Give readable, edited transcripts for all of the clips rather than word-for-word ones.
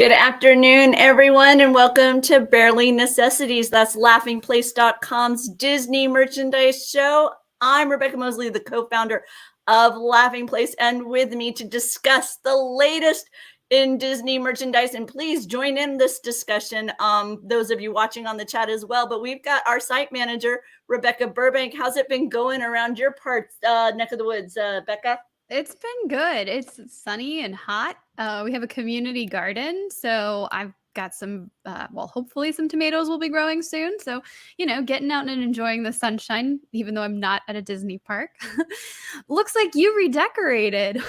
Good afternoon, everyone, and welcome to Barely Necessities. That's laughingplace.com's Disney merchandise show. I'm Rebekah Mosley, the co-founder of Laughing Place, and with me to discuss the latest in Disney merchandise. And please join in this discussion, those of you watching on the chat as well. But we've got our site manager, Rebekah Burbank. How's it been going around your parts, neck of the woods, Becca? It's been good. It's sunny and hot. We have a community garden, so I've got some, hopefully some tomatoes will be growing soon. So, getting out and enjoying the sunshine, even though I'm not at a Disney park. Looks like you redecorated.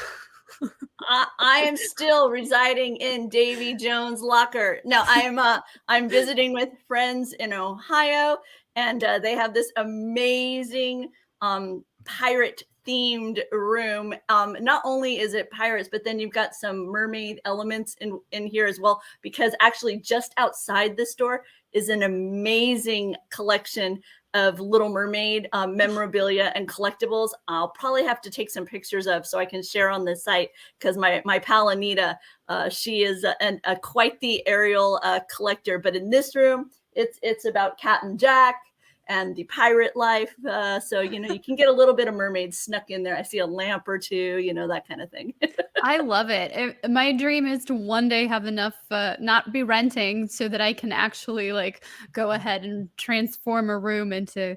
I am still residing in Davy Jones' locker. No, I'm visiting with friends in Ohio, and they have this amazing pirate themed room. Not only is it pirates, but then you've got some mermaid elements in here as well, because actually just outside the store is an amazing collection of Little Mermaid memorabilia and collectibles. I'll probably have to take some pictures of so I can share on the site, because my pal Anita, she is a quite the aerial collector. But in this room, it's about Captain Jack and the pirate life. So, you can get a little bit of mermaid snuck in there. I see a lamp or two, that kind of thing. I love it. My dream is to one day have enough, not be renting, so that I can actually go ahead and transform a room into,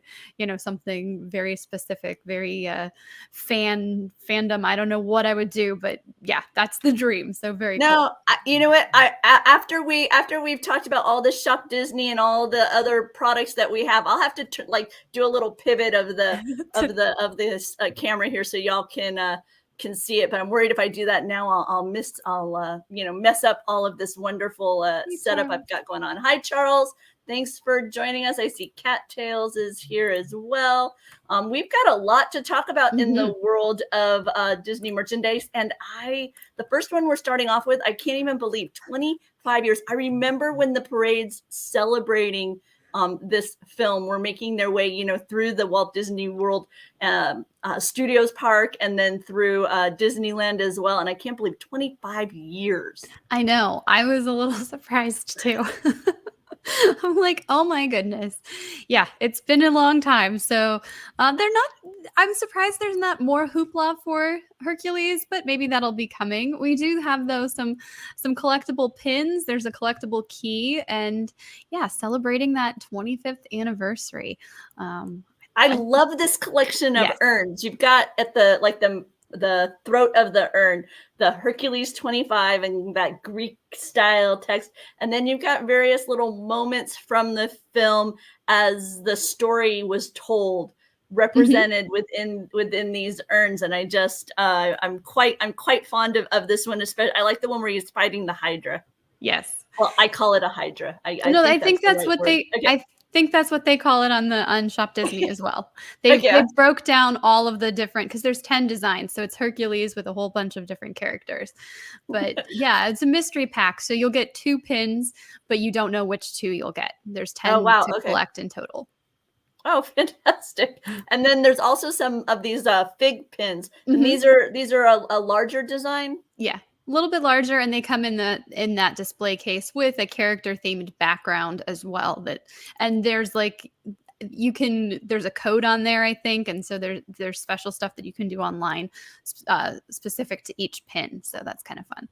something very specific, very fandom. I don't know what I would do, but yeah, that's the dream. So very cool. You know what? After we've talked about all the Shop Disney and all the other products that we have, I'll have to do a little pivot of this camera here so y'all can see it. But I'm worried if I do that now, I'll mess up all of this wonderful setup I've got going on. Hi, Charles. Thanks for joining us. I see Cattails is here as well. We've got a lot to talk about in the world of Disney merchandise. And the first one we're starting off with, I can't even believe, 25 years. I remember when the parades celebrating this film were making their way, through the Walt Disney World Studios Park, and then through Disneyland as well. And I can't believe 25 years. I know. I was a little surprised too. I'm like, oh my goodness. Yeah, it's been a long time. So I'm surprised there's not more hoopla for Hercules, but maybe that'll be coming. We do have some collectible pins. There's a collectible key, and yeah, celebrating that 25th anniversary. I love this collection of urns. You've got at the throat of the urn, the Hercules 25 and that Greek style text. And then you've got various little moments from the film as the story was told, represented within these urns. And I just, I'm quite fond of this one. Especially, I like the one where he's fighting the Hydra. Yes. Well, I call it a Hydra. I think that's what they, I think that's what they call it on Shop Disney as well. They broke down all of the different, because there's 10 designs, so it's Hercules with a whole bunch of different characters. But yeah, it's a mystery pack, so you'll get 2 pins, but you don't know which 2 you'll get. There's 10 to collect in total. Oh, fantastic! And then there's also some of these fig pins. And these are a larger design. Yeah. A little bit larger, and they come in that display case with a character themed background as well. And there's there's a code on there, I think, and so there's special stuff that you can do online specific to each pin. So that's kind of fun.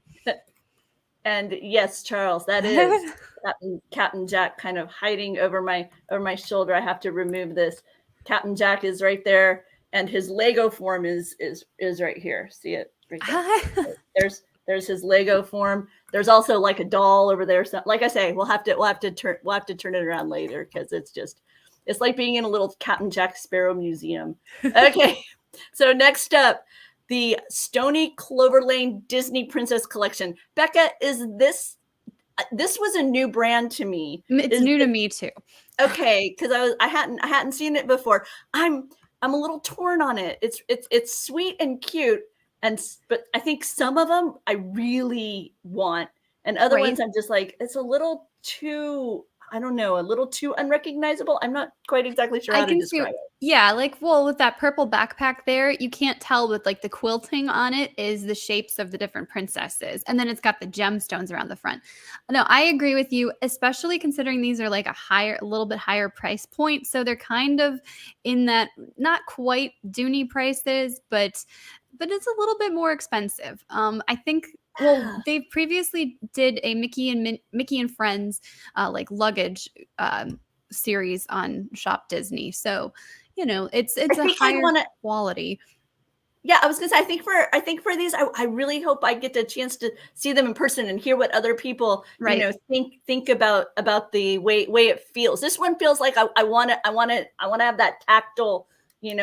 And yes, Charles, that is Captain Jack kind of hiding over my shoulder. I have to remove this. Captain Jack is right there, and his Lego form is right here. See it right there. There's his Lego form. There's also like a doll over there. So, like I say, we'll have to turn it around later, because it's like being in a little Captain Jack Sparrow museum. Okay, so next up, the Stoney Clover Lane Disney Princess Collection. Becca, this was a new brand to me. It's new to me too. Okay, because I hadn't seen it before. I'm a little torn on it. It's sweet and cute. But I think some of them I really want, And other Right. ones I'm just like, it's a little too, I don't know, a little too unrecognizable. I'm not quite exactly sure I how to can see. describe it. Yeah, like, well, with that purple backpack there, you can't tell with like the quilting on it is the shapes of the different princesses. And then it's got the gemstones around the front. No, I agree with you, especially considering these are like a little bit higher price point. So they're kind of in that not quite Dooney prices, but it's a little bit more expensive. I think well, they previously did a Mickey and Friends like luggage series on Shop Disney. So, I it's a think I'd higher want to. quality. Yeah, I was gonna say, I think for these, I really hope I get the chance to see them in person and hear what other people, Right. think about the way it feels. This one feels like I wanna have that tactile,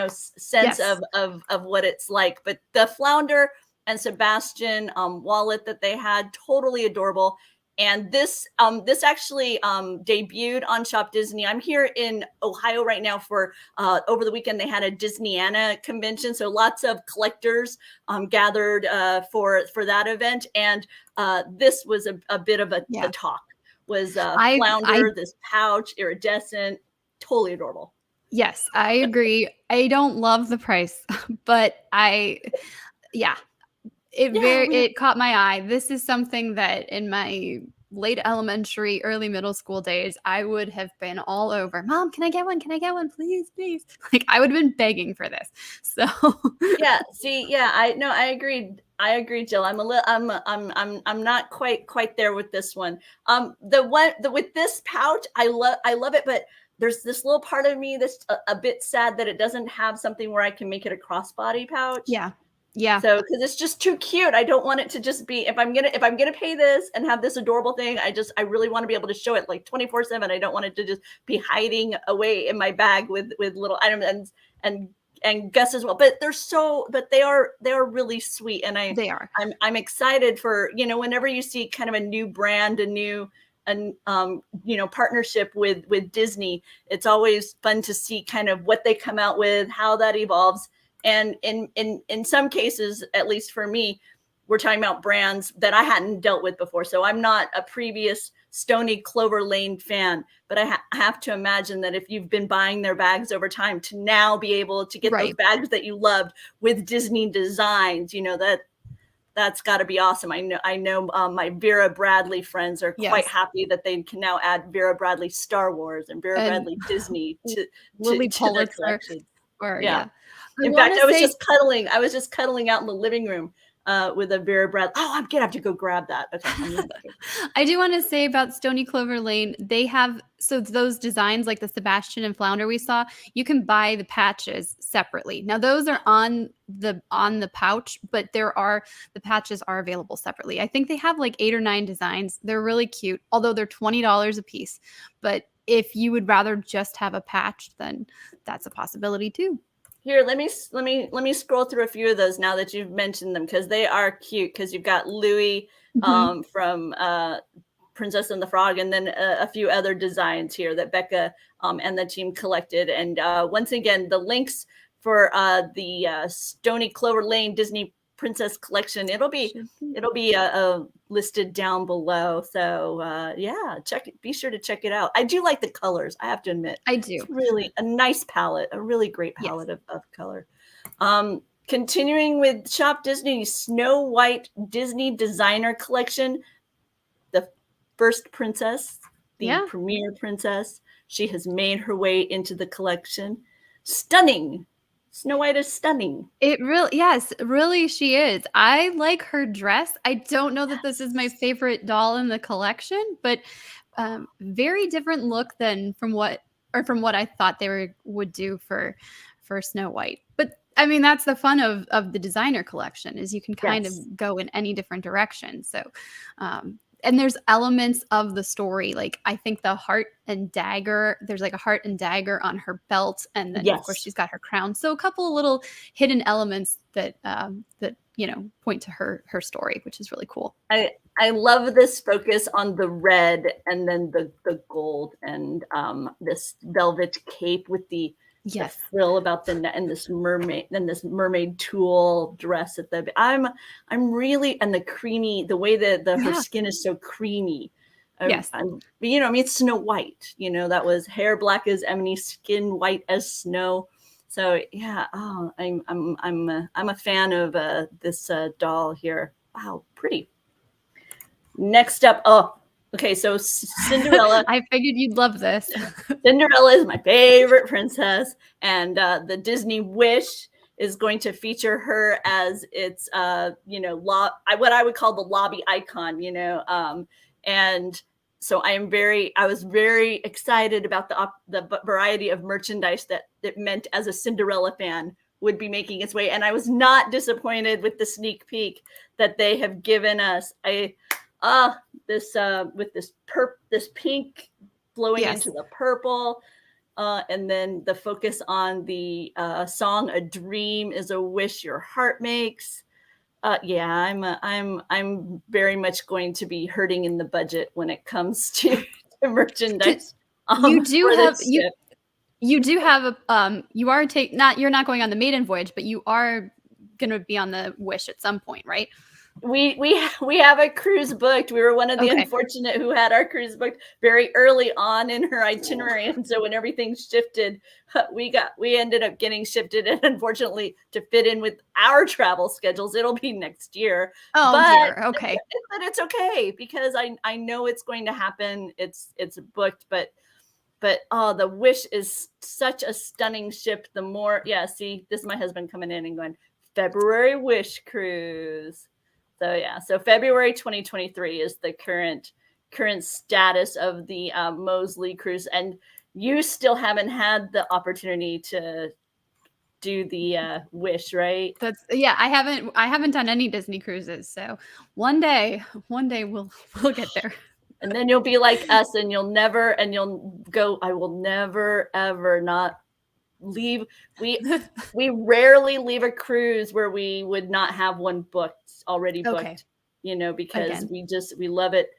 sense Yes. of what it's like. But the Flounder and Sebastian wallet that they had, totally adorable. And this actually debuted on Shop Disney. I'm here in Ohio right now for over the weekend. They had a Disneyana convention, so lots of collectors gathered for that event. And this was a bit of the Yeah. talk. Was I Flounder, this pouch, iridescent, totally adorable. yes, I agree. I don't love the price, but yeah, Yeah, it caught my eye. This is something that in my late elementary, early middle school days, I would have been all over. Mom, can I get one? Can I get one? Please, please. Like I would have been begging for this. So yeah. See, yeah, I no, I agreed. I agree, Jill. I'm a little. I'm not quite there with this one. With this pouch, I love it, but there's this little part of me that's a bit sad that it doesn't have something where I can make it a crossbody pouch. yeah. Yeah. So, because it's just too cute, I don't want it to just be, if I'm gonna pay this and have this adorable thing, I really want to be able to show it like 24/7. I don't want it to just be hiding away in my bag with little items and and Gus as well. But they are really sweet, and They are. I'm excited for whenever you see kind of a new brand, a new and partnership with Disney. It's always fun to see kind of what they come out with, how that evolves. And in some cases, at least for me, we're talking about brands that I hadn't dealt with before. So I'm not a previous Stoney Clover Lane fan, but I have to imagine that if you've been buying their bags over time, to now be able to get those Right. bags that you loved with Disney designs, that's got to be awesome. I know my Vera Bradley friends are quite Yes. happy that they can now add Vera Bradley Star Wars and Vera And Bradley Disney Lily to their Pulitzer collection. or Yeah. yeah. I In want fact, to say I was just cuddling out in the living room with a Vera Bradley. Oh, I'm gonna have to go grab that. Okay, I'm gonna I do want to say about Stony Clover Lane, they have so those designs like the Sebastian and Flounder we saw, you can buy the patches separately. Now those are on the pouch, but the patches are available separately. I think they have like 8 or 9 designs. They're really cute, although they're $20 a piece. But if you would rather just have a patch, then that's a possibility too. Here, let me scroll through a few of those now that you've mentioned them, because they are cute. Because you've got Louis Mhm. from Princess and the Frog, and then a few other designs here that Bekah and the team collected. And once again, the links for the Stony Clover Lane Disney Princess Collection, Should be. it'll be listed down below. So yeah, check it. Be sure to check it out. I do like the colors, I have to admit. I It's do. really a nice palette, a really great Yes. palette of color. Continuing with Shop Disney, Snow White Disney Designer Collection, the first princess, the Yeah. premier princess. She has made her way into the collection. Stunning. Snow White is stunning. It really yes, really she is. I like her dress. I don't know that this is my favorite doll in the collection, but very different look than from what I thought would do for Snow White. But I mean, that's the fun of the designer collection is you can kind Yes. of go in any different direction. So, and there's elements of the story. Like I think the heart and dagger, there's like a heart and dagger on her belt, and then of course Yes. she's got her crown. So a couple of little hidden elements that point to her story, which is really cool. I love this focus on the red and then the gold and this velvet cape with the the Yes. frill about the neck and this mermaid tulle dress at the I'm really, and the creamy, the way that her Yeah. skin is so creamy. Yes. I mean, it's Snow White, that was hair black as ebony, skin white as snow. So yeah, I'm a fan of this doll here. Wow, pretty. Next up, okay, so Cinderella. I figured you'd love this. Cinderella is my favorite princess, and the Disney Wish is going to feature her as its, what I would call the lobby icon, and so I was very excited about the variety of merchandise that it meant as a Cinderella fan would be making its way, and I was not disappointed with the sneak peek that they have given us. This with this pink flowing Yes. into the purple, and then the focus on the song "A Dream is a Wish Your Heart Makes." Yeah, I'm very much going to be hurting in the budget when it comes to merchandise. You do For have this ship. you do have a you're not going on the maiden voyage, but you are going to be on the Wish at some point, right? We have a cruise booked. We were one of the Okay. unfortunate who had our cruise booked very early on in her itinerary, and so when everything shifted, we ended up getting shifted, and unfortunately, to fit in with our travel schedules, it'll be next year. Oh But dear. Okay. it's okay because I know it's going to happen. It's booked, but the Wish is such a stunning ship. The more, yeah, see, this is my husband coming in and going, February Wish cruise. So yeah, so February 2023 is the current status of the Mosley cruise, and you still haven't had the opportunity to do the Wish, right? I haven't done any Disney cruises, so one day we'll get there. And then you'll be like us, and you'll go, I will never ever not leave. We rarely leave a cruise where we would not have one already booked, Okay. because Again. we love it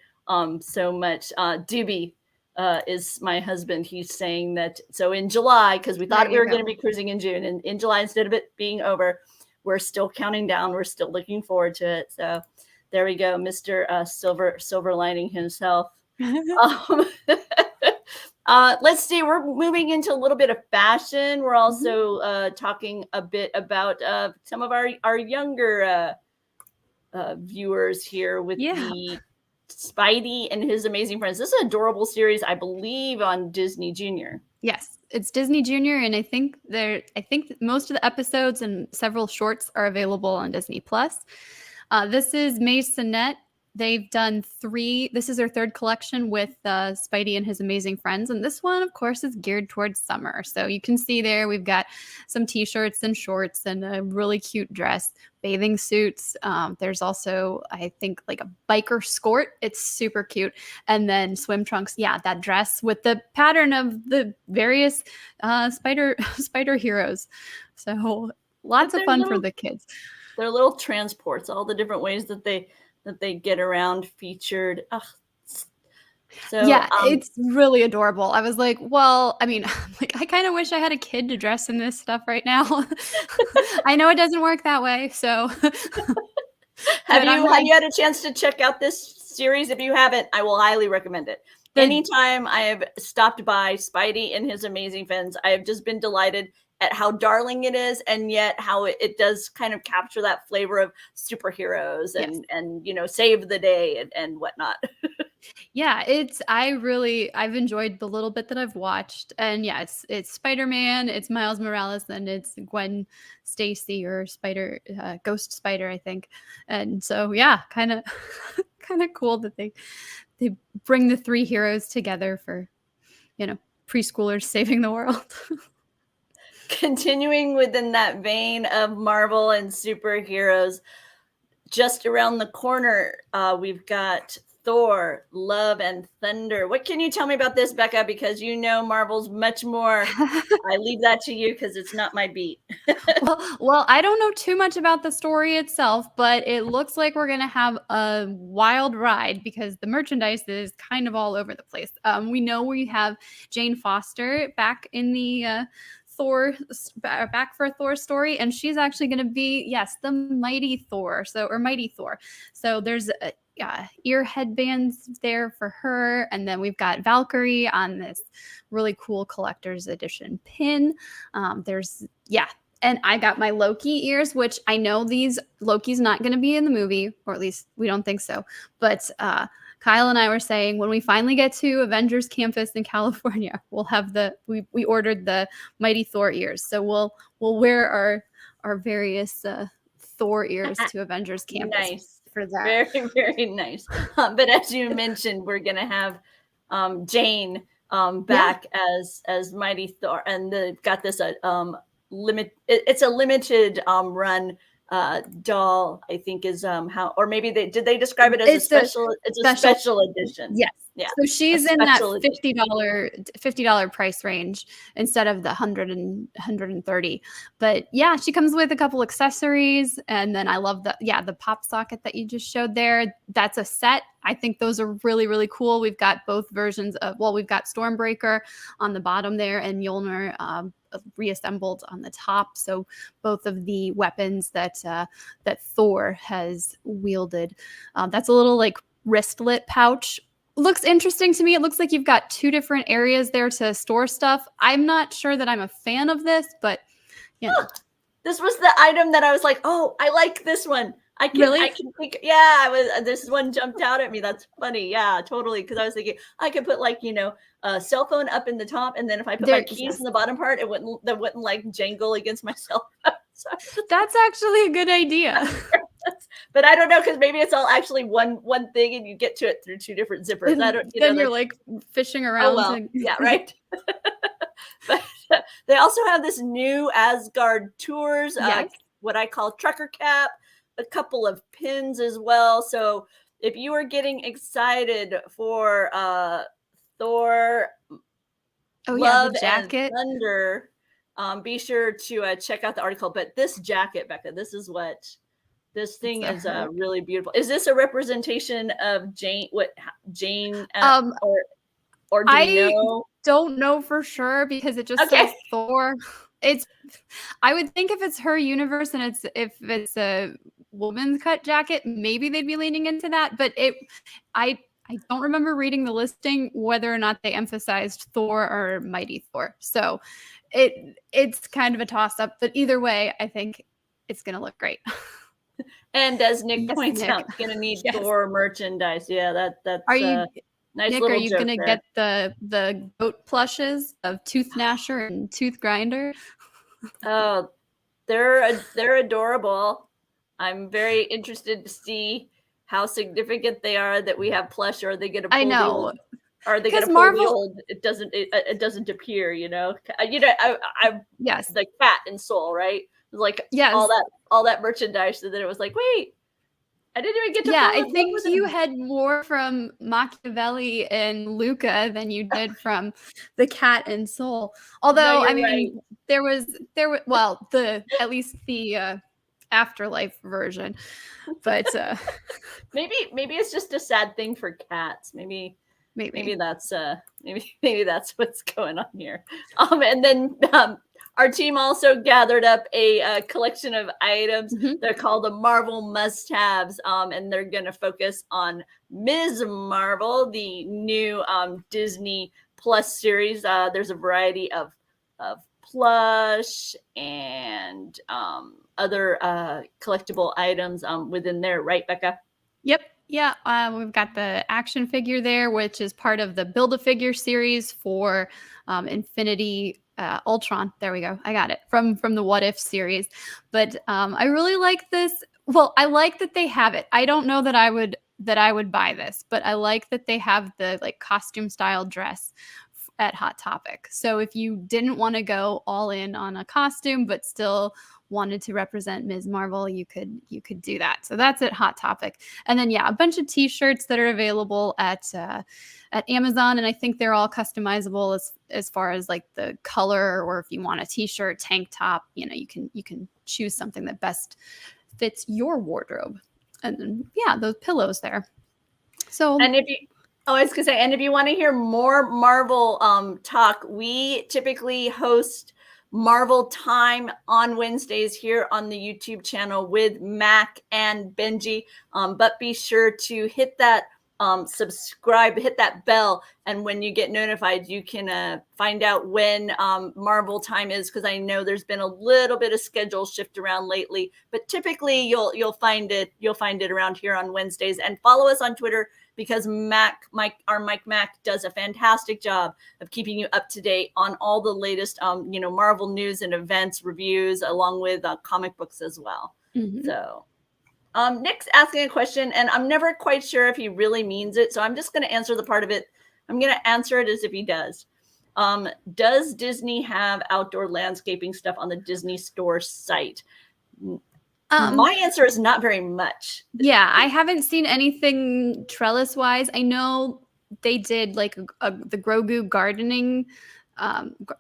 so much. Doobie is my husband. He's saying that, so in July, because we thought There we you were go. going to be cruising in June, and in July, instead of it being over, we're still counting down. We're still looking forward to it. So there we go, Mr. Silver Lining himself. Let's see, we're moving into a little bit of fashion. We're also talking a bit about some of our younger viewers here with the Spidey and His Amazing Friends. This is an adorable series, I believe, on Disney Junior. Yes, it's Disney Junior, and I think most of the episodes and several shorts are available on Disney Plus. This is Maisonette. They've done 3. This is their 3rd collection with Spidey and His Amazing Friends. And this one, of course, is geared towards summer. So you can see there we've got some t-shirts and shorts and a really cute dress, bathing suits. There's also, I think, like a biker skirt. It's super cute. And then swim trunks. Yeah, that dress with the pattern of the various spider heroes. So lots of fun for the kids. Their little transports, all the different ways that they get around featured. Ugh. So yeah, it's really adorable. I was like, well, I mean, I kind of wish I had a kid to dress in this stuff right now. I know it doesn't work that way. So have you had a chance to check out this series? If you haven't, I will highly recommend it. Anytime I have stopped by Spidey and His Amazing Friends, I have just been delighted at how darling it is, and yet how it does kind of capture that flavor of superheroes and save the day and whatnot. Yeah, I've enjoyed the little bit that I've watched. And yeah, it's Spider-Man, it's Miles Morales, and it's Gwen Stacy or Ghost Spider, I think. And so yeah, kind of cool that they bring the 3 heroes together for, preschoolers saving the world. Continuing within that vein of Marvel and superheroes, just around the corner, we've got Thor, Love and Thunder. What can you tell me about this, Bekah? Because Marvel's much more. I leave that to you because it's not my beat. well, I don't know too much about the story itself, but it looks like we're going to have a wild ride because the merchandise is kind of all over the place. We know we have Jane Foster back in the Thor, back for a Thor story, and she's actually going to be, yes, the Mighty Thor. Or Mighty Thor. So there's ear headbands there for her, and then we've got Valkyrie on this really cool collector's edition pin. And I got my Loki ears, which I know Loki's not going to be in the movie, or at least we don't think so. But Kyle and I were saying when we finally get to Avengers Campus in California, we'll have we ordered the Mighty Thor ears. So we'll wear our various Thor ears to Avengers Campus. Nice. For that. Very, very nice. But as you mentioned, we're going to have Jane back as Mighty Thor, and they've got this it's a limited run doll, I think is or maybe did they describe it as a special edition? Yes. Yeah. So she's in that $50 price range instead of the $130. But yeah, she comes with a couple accessories, and then I love the pop socket that you just showed there. That's a set. I think those are really, really cool. We've got both versions we've got Stormbreaker on the bottom there and Mjolnir reassembled on the top. So both of the weapons that Thor has wielded. That's a little like wristlet pouch. Looks interesting to me. It looks like you've got two different areas there to store stuff. I'm not sure that I'm a fan of this, but you know. This was the item that I was like, oh, I like this one. I can think, this one jumped out at me. That's funny. Yeah, totally. Because I was thinking I could put a cell phone up in the top, and then if I put my keys in the bottom part, it wouldn't like jangle against my cell phone. So that's actually a good idea. But I don't know, because maybe it's all actually one thing, and you get to it through two different zippers. You're like fishing around. Oh, well. Yeah, right. But they also have this new Asgard tours, what I call trucker cap, a couple of pins as well. So if you are getting excited for Thor, Love the jacket, and Thunder, be sure to check out the article. But this jacket, Bekah, this is what this thing is. Really beautiful. Is this a representation of Jane? What Jane? Or do you know? Don't know for sure because it just says Thor. I would think if it's her universe and if it's a woman's cut jacket, maybe they'd be leaning into that. But I don't remember reading the listing whether or not they emphasized Thor or Mighty Thor. So it's kind of a toss up. But either way, I think it's gonna look great. And as Nick points out, gonna need Thor merchandise. Yeah, that's are you. Nice. Nick, are you going to get the goat plushes of Tooth Gnasher and Tooth Grinder? Oh, they're adorable. I'm very interested to see how significant they are that we have plush, or are they going to pull the old? Are they going to pull the old? It doesn't appear, yes, the cat and soul, right? Like all that merchandise, and then it was like, wait. I didn't even get to. Yeah, I think you had more from Machiavelli and Luca than you did from the Cat and Soul. Although, there was at least the afterlife version, but maybe it's just a sad thing for cats. Maybe that's maybe that's what's going on here. And then our team also gathered up a collection of items. Mm-hmm. They're called the Marvel must-haves, and they're going to focus on Ms. Marvel, the new Disney Plus series. There's a variety of plush and other collectible items within there, right, Bekah? Yep. Yeah, we've got the action figure there, which is part of the Build-A-Figure series for Infinity Ultron. There we go. I got it from the What If series. But I really like this. Well, I like that they have it. I don't know that I would buy this, but I like that they have the like costume style dress at Hot Topic. So if you didn't want to go all in on a costume, but still wanted to represent Ms. Marvel, you could do that. So that's at Hot Topic. And then a bunch of t-shirts that are available at Amazon, and I think they're all customizable as far as like the color, or if you want a t-shirt, tank top, you can choose something that best fits your wardrobe. And then those pillows there. So I was gonna say, and if you want to hear more Marvel talk, we typically host Marvel Time on Wednesdays here on the YouTube channel with Mac and Benji. But be sure to hit that subscribe, hit that bell, and when you get notified, you can find out when Marvel Time is, because I know there's been a little bit of schedule shift around lately, but typically you'll find it around here on Wednesdays. And follow us on Twitter, because our Mike Mac does a fantastic job of keeping you up to date on all the latest Marvel news and events, reviews, along with comic books as well. Mhm. So Nick's asking a question, and I'm never quite sure if he really means it, so I'm just going to answer the part of it. I'm going to answer it as if he does. Does Disney have outdoor landscaping stuff on the Disney Store site? My answer is not very much. Yeah, I haven't seen anything trellis-wise. I know they did like the Grogu gardening.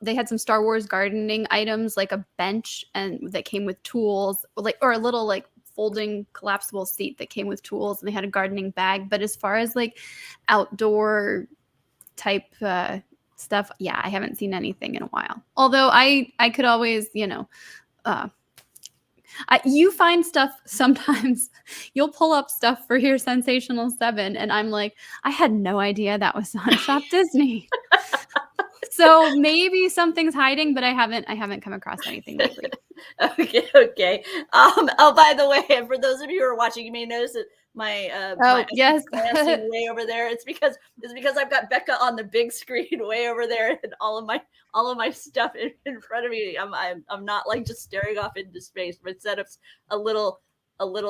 They had some Star Wars gardening items, like a bench and that came with tools, or a little like folding collapsible seat that came with tools, and they had a gardening bag. But as far as like outdoor type stuff, yeah, I haven't seen anything in a while. Although I could always, you find stuff sometimes. You'll pull up stuff for your Sensational Seven, and I'm like, I had no idea that was on Shop Disney. So maybe something's hiding, but I haven't come across anything lately. Okay. Oh, by the way, for those of you who are watching, you may notice that my yes, glancing way over there. It's because I've got Bekah on the big screen way over there, and all of my stuff in front of me. I'm not like just staring off into space. My setup's a little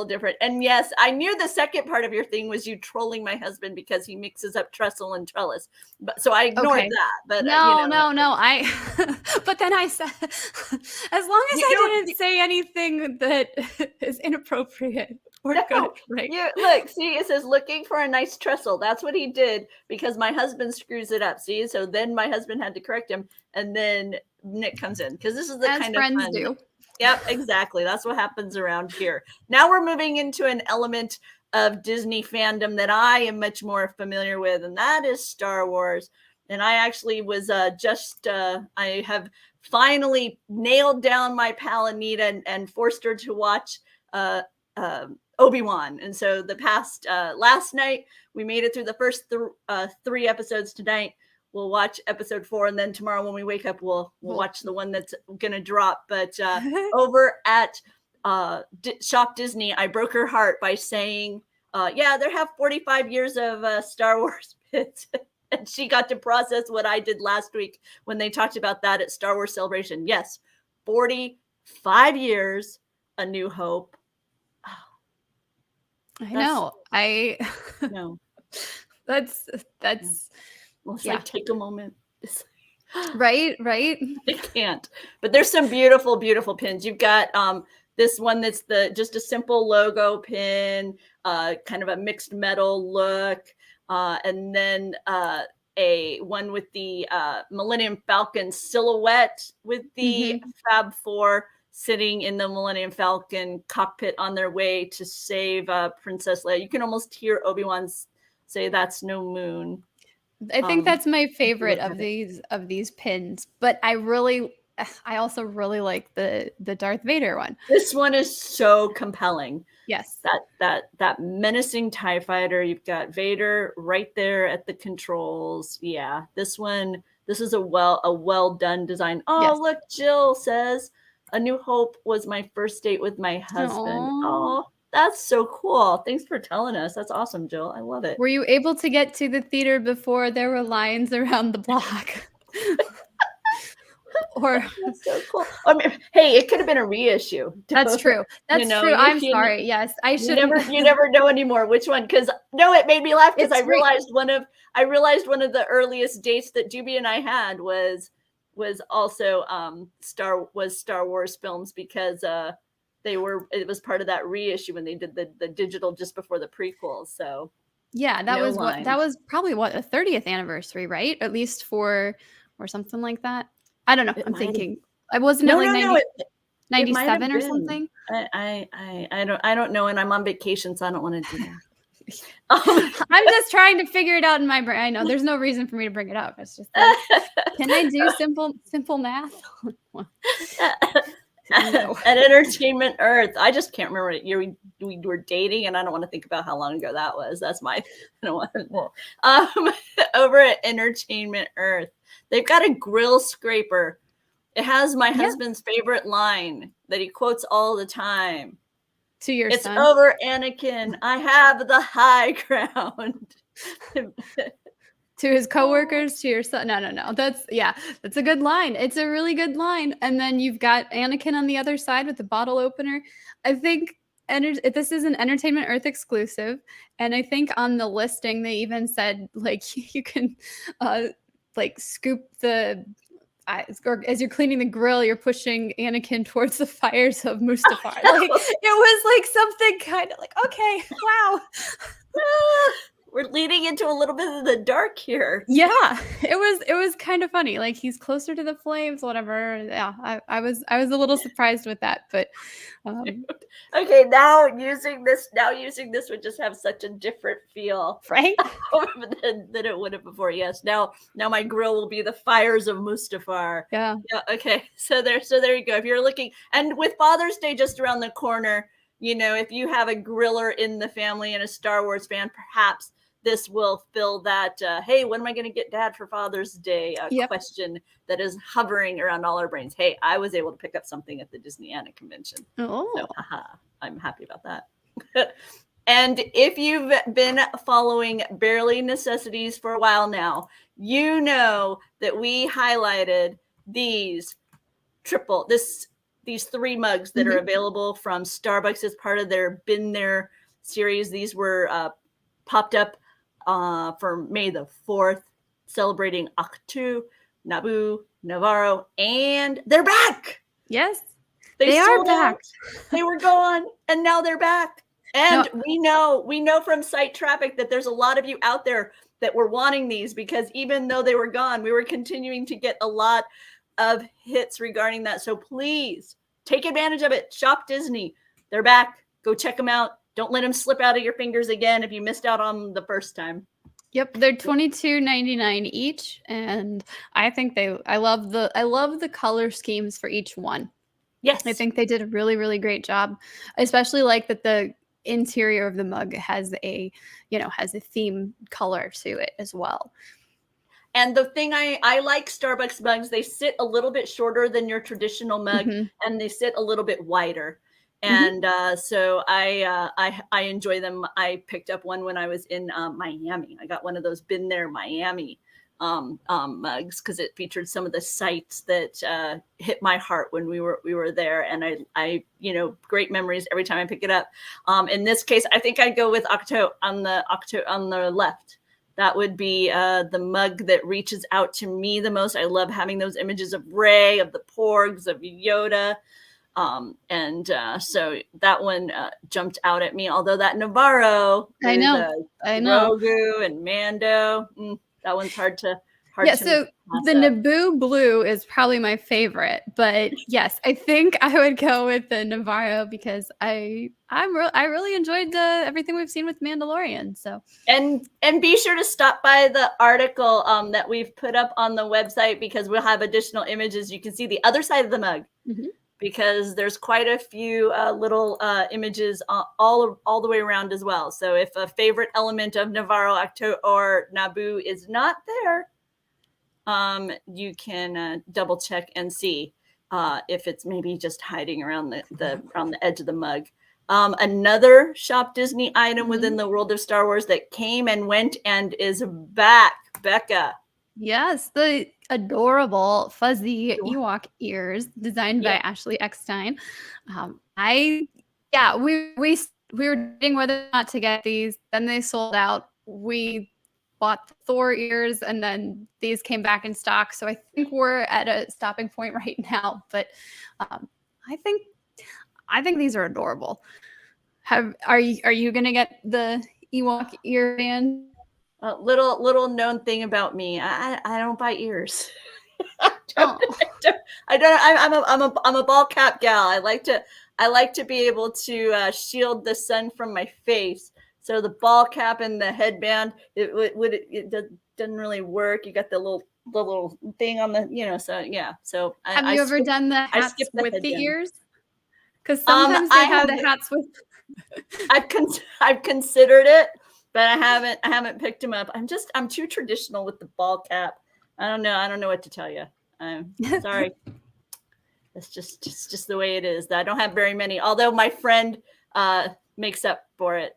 different. And yes, I knew the second part of your thing was you trolling my husband because he mixes up trestle and trellis. But so I ignored that. But no. But then I said, as long as I didn't say anything that is inappropriate. We're good, right? Look, see, it says looking for a nice trestle. That's what he did, because my husband screws it up. See, so then my husband had to correct him, and then Nick comes in, because this is the kind of friends fun. do. Yep, exactly. That's what happens around here. Now we're moving into an element of Disney fandom that I am much more familiar with, and that is Star Wars. And I actually was I have finally nailed down my pal Anita and forced her to watch Obi-Wan. And so the past last night we made it through the first 3 episodes. Tonight we'll watch episode 4, and then tomorrow when we wake up we'll watch the one that's gonna drop. But over at Shop Disney, I broke her heart by saying they have 45 years of Star Wars bits. And she got to process what I did last week when they talked about that at Star Wars Celebration. Yes, 45 years, A New Hope. I know. I know. That's Let's take a moment. Right. I can't. But there's some beautiful, beautiful pins. You've got this one that's just a simple logo pin, kind of a mixed metal look, and then a one with the Millennium Falcon silhouette with the Fab Four sitting in the Millennium Falcon cockpit on their way to save Princess Leia. You can almost hear Obi-Wan say, "That's no moon." I think that's my favorite of these pins, but I also really like the Darth Vader one. This one is so compelling. Yes. That menacing TIE fighter. You've got Vader right there at the controls. Yeah. This is a well done design. Oh, yes. Look, Jill says, A New Hope was my first date with my husband. Oh, that's so cool. Thanks for telling us. That's awesome, Jill. I love it. Were you able to get to the theater before there were lines around the block? Or that's so cool. I mean, hey, it could have been a reissue. That's true. That's true. I'm sorry. Yes, I should. You never know anymore which one. Because it made me laugh because I realized one of the earliest dates that Juby and I had was also Star Wars films, because it was part of that reissue when they did the digital just before the prequels. So yeah, that was probably the 30th anniversary, right? At least or something like that. I don't know. I'm thinking. I wasn't it like 97 or something. I don't know, and I'm on vacation, so I don't want to do that. I'm just trying to figure it out in my brain. I know there's no reason for me to bring it up. It's just like, can I do simple math? No. At Entertainment Earth. I just can't remember what year we were dating, and I don't want to think about how long ago that was. That's my, I don't want over at Entertainment Earth, they've got a grill scraper. It has my husband's favorite line that he quotes all the time. To your It's son. over, Anakin. I have the high ground. To his coworkers, to your son. No. That's a good line. It's a really good line. And then you've got Anakin on the other side with the bottle opener. I think this is an Entertainment Earth exclusive. And I think on the listing, they even said, like, you can like scoop the, or as you're cleaning the grill, you're pushing Anakin towards the fires of Mustafar. Like, it was like something kind of like, okay, wow. We're leading into a little bit of the dark here. Yeah, it was kind of funny. Like, he's closer to the flames, whatever. Yeah, I was a little surprised with that, but okay, now using this would just have such a different feel, right? than it would have before. Yes, now my grill will be the fires of Mustafar. Yeah. Okay, so there you go. If you're looking, and with Father's Day just around the corner, you know, if you have a griller in the family and a Star Wars fan, perhaps this will fill that, hey, when am I going to get Dad for Father's Day question that is hovering around all our brains. Hey, I was able to pick up something at the Disneyana convention. Oh. So, I'm happy about that. And if you've been following Barely Necessities for a while now, you know that we highlighted these three mugs that are available from Starbucks as part of their Been There series. These were popped up for May the 4th, celebrating Ahch-To, Naboo, Navarro, and they're back. Yes, they are back. They were gone, and now they're back. And we know from site traffic that there's a lot of you out there that were wanting these, because even though they were gone, we were continuing to get a lot of hits regarding that. So please take advantage of it. Shop Disney. They're back. Go check them out. Don't let them slip out of your fingers again if you missed out on the first time. Yep, they're $22.99 each, and I think I love the color schemes for each one. Yes, I think they did a really, really great job. I especially like that the interior of the mug has a theme color to it as well. And the thing I like Starbucks mugs, they sit a little bit shorter than your traditional mug, and they sit a little bit wider. And so I enjoy them. I picked up one when I was in Miami. I got one of those Been There Miami mugs because it featured some of the sites that hit my heart when we were there. And I great memories every time I pick it up. In this case, I think I'd go with Ahch-To on the left. That would be the mug that reaches out to me the most. I love having those images of Rey, of the Porgs, of Yoda. So that one jumped out at me. Although that Navarro, I know, Grogu and Mando, that one's hard to. So the Naboo blue is probably my favorite, but yes, I think I would go with the Navarro because I really enjoyed everything we've seen with Mandalorian. So and be sure to stop by the article that we've put up on the website, because we'll have additional images. You can see the other side of the mug. Because there's quite a few little images all the way around as well. So if a favorite element of Navarro, Ahch-To, or Naboo is not there, you can double check and see if it's maybe just hiding around the edge of the mug. Another Shop Disney item within the world of Star Wars that came and went and is back, Bekah. Yes, the adorable fuzzy Ewok ears designed by Ashley Eckstein. We were debating whether or not to get these. Then they sold out. We bought the Thor ears, and then these came back in stock. So I think we're at a stopping point right now. But I think these are adorable. Are you gonna get the Ewok ear band? Little known thing about me, I don't buy ears. I'm a ball cap gal. I like to be able to shield the sun from my face. So the ball cap and the headband, doesn't really work. You got the little thing on the, so yeah. So Have you ever done the I hats skipped the with the headband. ears? Because sometimes they I have have the hats with. I've considered it, but I haven't picked them up. I'm too traditional with the ball cap. I don't know what to tell you. I'm sorry. It's just the way it is. I don't have very many, although my friend makes up for it.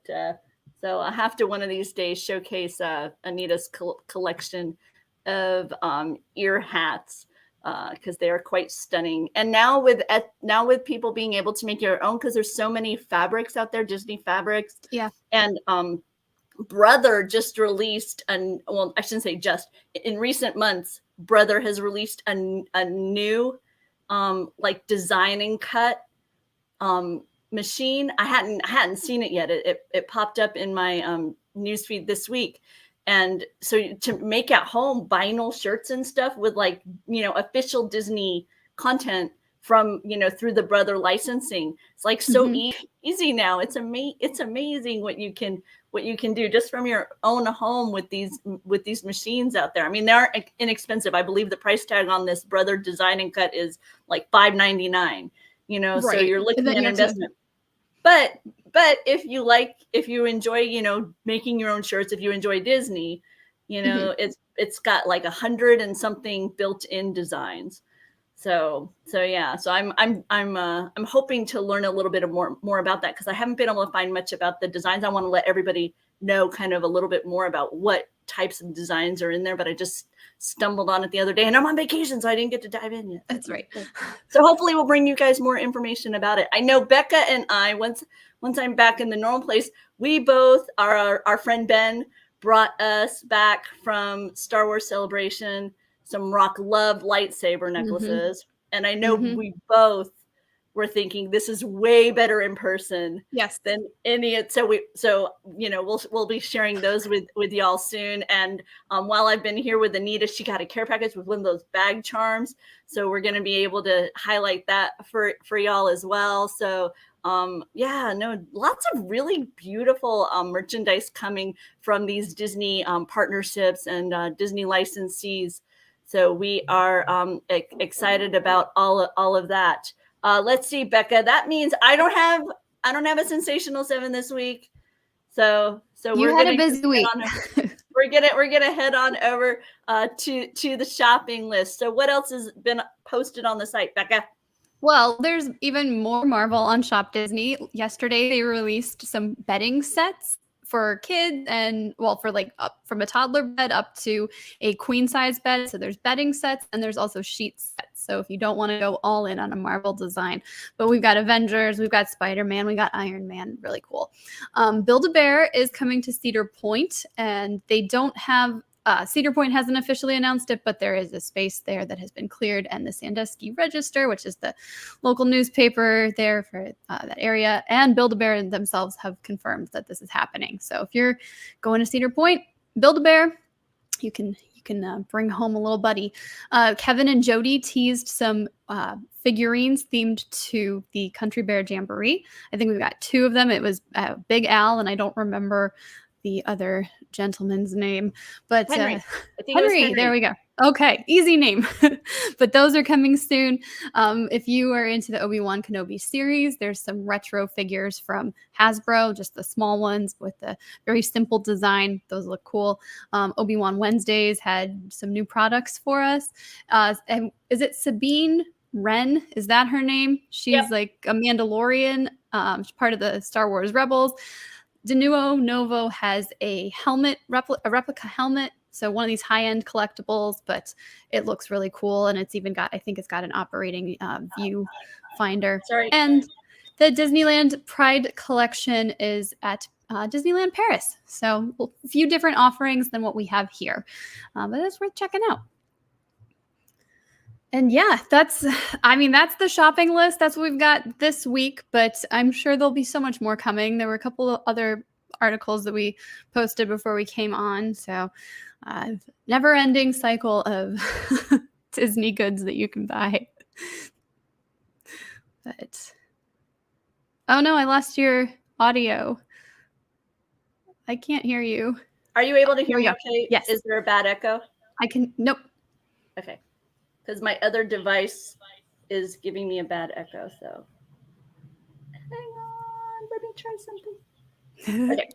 So I have to one of these days showcase Anita's collection of ear hats because they are quite stunning. And now with people being able to make your own, because there's so many fabrics out there, Disney fabrics. Yeah. And Brother just released well, I shouldn't say just, in recent months, Brother has released a new like design and cut machine. I hadn't seen it yet. It popped up in my newsfeed this week. And so to make at home vinyl shirts and stuff with like, official Disney content from, through the Brother licensing. It's like so easy now. It's amazing what you can do just from your own home with these machines out there. I mean, they aren't inexpensive. I believe the price tag on this Brother design and cut is like $5.99, right. So you're looking at an investment. But if you enjoy, making your own shirts, if you enjoy Disney, it's got like 100 and something built-in designs. So yeah. So I'm hoping to learn a little bit more about that, because I haven't been able to find much about the designs. I want to let everybody know kind of a little bit more about what types of designs are in there, but I just stumbled on it the other day and I'm on vacation, so I didn't get to dive in yet. That's right. So hopefully we'll bring you guys more information about it. I know Bekah and I, once I'm back in the normal place, we both our friend Ben brought us back from Star Wars Celebration some Rock Love lightsaber necklaces. And I know we both were thinking this is way better in person than any. So we'll be sharing those with y'all soon. And while I've been here with Anita, she got a care package with one of those bag charms. So we're going to be able to highlight that for y'all as well. So lots of really beautiful merchandise coming from these Disney partnerships and Disney licensees. So we are excited about all of that. Let's see, Bekah. That means I don't have a Sensational 7 this week. So you had a busy week. We're gonna head on over to the shopping list. So what else has been posted on the site, Bekah? Well, there's even more Marvel on Shop Disney. Yesterday, they released some bedding sets for kids and, well, for like from a toddler bed up to a queen size bed. So there's bedding sets and there's also sheet sets. So if you don't want to go all in on a Marvel design, but we've got Avengers, we've got Spider-Man, we got Iron Man, really cool. Build-A-Bear is coming to Cedar Point, and they don't have Cedar Point hasn't officially announced it, but there is a space there that has been cleared, and the Sandusky Register, which is the local newspaper there for that area, and Build-A-Bear themselves have confirmed that this is happening. So if you're going to Cedar Point, Build-A-Bear, you can bring home a little buddy. Kevin and Jody teased some figurines themed to the Country Bear Jamboree. I think we've got 2 of them. It was Big Al, and I don't remember the other gentleman's name, but Henry. I think it was Henry. There we go. Okay, easy name. But those are coming soon. If you are into the Obi-Wan Kenobi series, there's some retro figures from Hasbro, just the small ones with the very simple design. Those look cool. Obi-Wan Wednesdays had some new products for us. And is it Sabine Wren? Is that her name? She's like a Mandalorian, part of the Star Wars Rebels. Denuo Novo has a helmet, a replica helmet. So one of these high-end collectibles, but it looks really cool. And it's even got, I think it's got an operating view finder. Sorry. And the Disneyland Pride collection is at Disneyland Paris. So a few different offerings than what we have here. But that's worth checking out. And yeah, that's the shopping list. That's what we've got this week, but I'm sure there'll be so much more coming. There were a couple of other articles that we posted before we came on. So never-ending cycle of Disney goods that you can buy. But, oh no, I lost your audio. I can't hear you. Are you able to hear Here we me go. okay? Yes. Is there a bad echo? I can. Nope. Okay. Because my other device is giving me a bad echo. So hang on. Let me try something. Okay.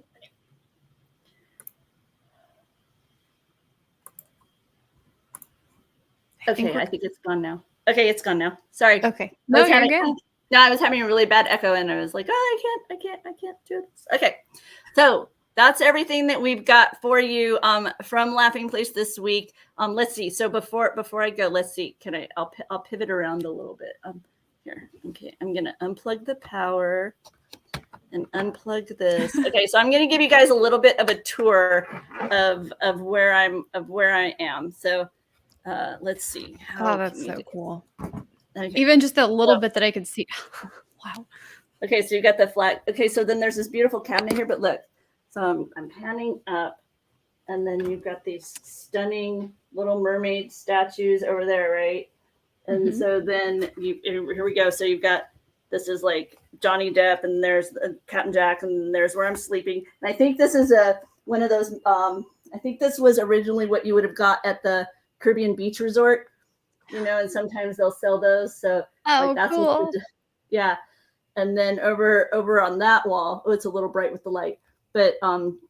Okay, I think it's gone now. Okay, it's gone now. Sorry. Okay. No, you're good. No, I was having a really bad echo, and I was like, oh, I can't do this. Okay, so that's everything that we've got for you from Laughing Place this week. Let's see. So before I go, let's see. I'll pivot around a little bit. Here. Okay, I'm gonna unplug the power and unplug this. Okay, so I'm gonna give you guys a little bit of a tour of where I am. So let's see. Oh, that's so cool. Okay. Even just a little bit that I could see. Wow. Okay, so you got the flag. Okay, so then there's this beautiful cabinet here, but look. So I'm panning up, and then you've got these stunning Little Mermaid statues over there, right? And so then here we go. So you've got, this is like Johnny Depp, and there's Captain Jack, and there's where I'm sleeping. And I think this is one of those. I think this was originally what you would have got at the Caribbean Beach Resort, and sometimes they'll sell those. So like that's cool. Yeah. And then over on that wall, it's a little bright with the light, but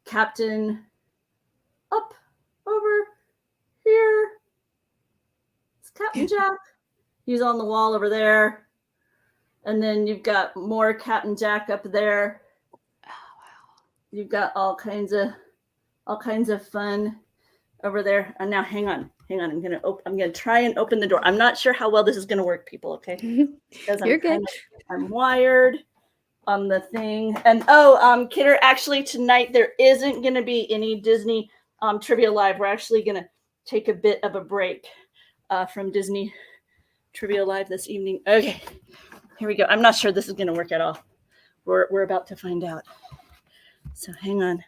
Captain up over here, it's Captain Jack. He's on the wall over there. And then you've got more Captain Jack up there. Oh wow. You've got all kinds of fun over there. And now hang on. I'm gonna try and open the door. I'm not sure how well this is gonna work, people, okay? Because You're good. I'm wired on the thing. And Kidder, actually tonight there isn't gonna be any Disney Trivia Live. We're actually gonna take a bit of a break from Disney Trivia Live this evening. Okay, here we go. I'm not sure this is gonna work at all. We're about to find out. So hang on.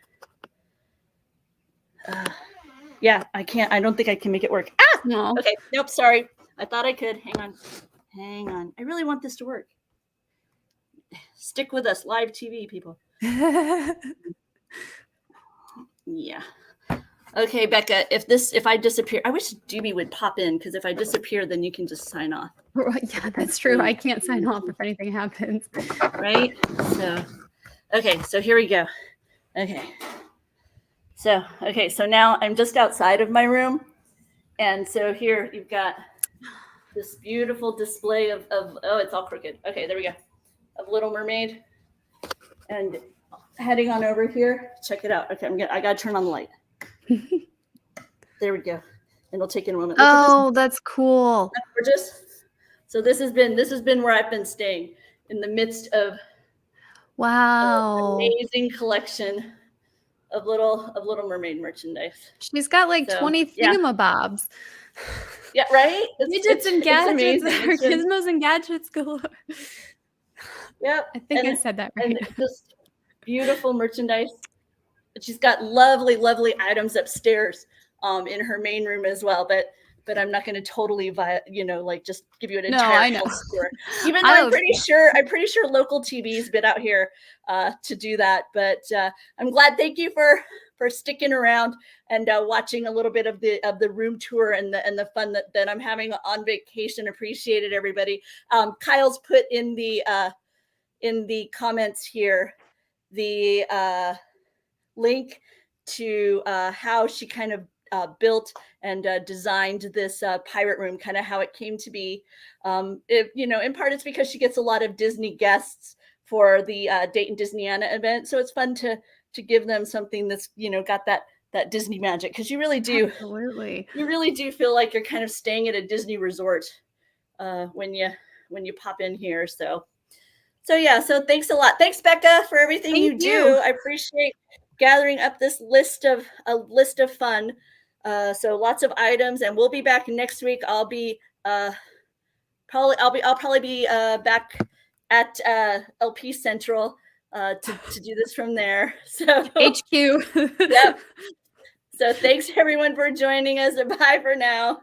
Yeah, I can't. I don't think I can make it work. Ah! No. Okay. Nope. Sorry. I thought I could. Hang on. I really want this to work. Stick with us. Live TV, people. Yeah. Okay, Bekah. If I disappear, I wish Doobie would pop in, because if I disappear, then you can just sign off. Yeah, that's true. I can't sign off if anything happens. Right? So, okay. So here we go. Okay. So now I'm just outside of my room. And so here you've got this beautiful display of it's all crooked. Okay, there we go. Of Little Mermaid. And heading on over here, check it out. Okay, I gotta turn on the light. There we go. And it'll take in a moment. That's cool. That's gorgeous. So this has been where I've been staying, in the midst of wow, an amazing collection of Little Mermaid merchandise. She's got like 20 thingamabobs. Yeah, right? Widgets and gadgets, gizmos and gadgets galore. Yep. I think I said that right. And just beautiful merchandise. She's got lovely, lovely items upstairs in her main room as well. But I'm not going to totally, just give you an entire tour. Even though I'm pretty sure local TV's been out here to do that. But I'm glad. Thank you for sticking around and watching a little bit of the room tour and the fun that I'm having on vacation. Appreciate it, everybody. Kyle's put in the comments here the link to how she kind of built and designed this pirate room, kind of how it came to be. In part it's because she gets a lot of Disney guests for the Dayton Disneyana event, so it's fun to give them something that's got that Disney magic, because you really do. Absolutely. You really do feel like you're kind of staying at a Disney resort when you pop in here. So thanks a lot. Thanks, Bekah, for everything you do. I appreciate gathering up this list of fun. So lots of items, and we'll be back next week. I'll probably be back at LP Central to do this from there. So HQ. Yep. So thanks everyone for joining us. Bye for now.